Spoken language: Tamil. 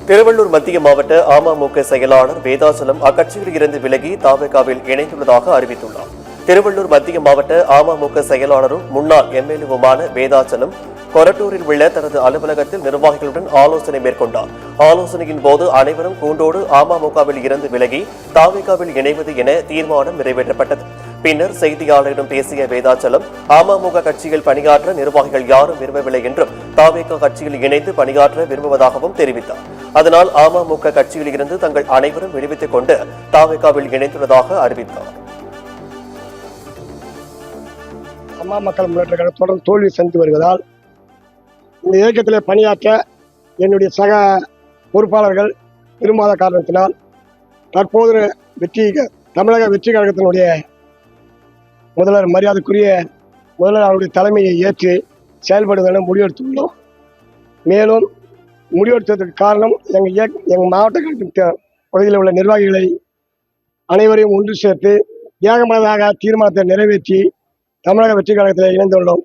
திருவள்ளூர் மத்திய மாவட்ட அமமுக செயலாளர் வேதாசலம் அக்கட்சியில் இருந்து விலகி தவேகாவில் இணைந்துள்ளதாக அறிவித்துள்ளார். திருவள்ளூர் மத்திய மாவட்ட அமமுக செயலாளரும் முன்னாள் எம்எல்ஏவுமான வேதாசலம் கொரட்டூரில் உள்ள தனது அலுவலகத்தில் நிர்வாகிகளுடன் ஆலோசனை மேற்கொண்டார். ஆலோசனையின் போது அனைவரும் கூண்டோடு அமமுகவில் இருந்து விலகி தவேகாவில் இணைவது என தீர்மானம் நிறைவேற்றப்பட்டது. பின்னர் செய்தியாளரிடம் பேசிய வேதாச்சலம், அமமுக கட்சியில் பணியாற்ற நிர்வாகிகள் யாரும் விரும்பவில்லை என்றும் தவேகா கட்சியில் இணைந்து பணியாற்ற விரும்புவதாகவும் தெரிவித்தார். அதனால் அமமுக கட்சியில் இருந்து தங்கள் அனைவரும் விடுவித்துக் கொண்டு தவேகாவில் இணைந்துள்ளதாக அறிவித்தார். அம்மா மக்கள் முன்னேற்ற கழகம் தொடர்ந்து தோல்வி சந்தித்து வருவதால் இந்த இயக்கத்தில் பணியாற்ற என்னுடைய சக பொறுப்பாளர்கள் விரும்பாத காரணத்தினால் தற்போது தமிழக வெற்றி கழகத்தினுடைய முதல்வர் மரியாதைக்குரிய முதல்வர் அவருடைய தலைமையை ஏற்று செயல்படுவதென முடிவெடுத்துள்ளோம். மேலும் முடிவெடுத்ததற்கு காரணம் எங்கள் மாவட்ட கழகத்தின் பகுதியில் உள்ள நிர்வாகிகளை அனைவரையும் ஒன்று சேர்த்து ஏகமனதாக தீர்மானத்தை நிறைவேற்றி தமிழக வெற்றி கழகத்தில் இணைந்துள்ளோம்.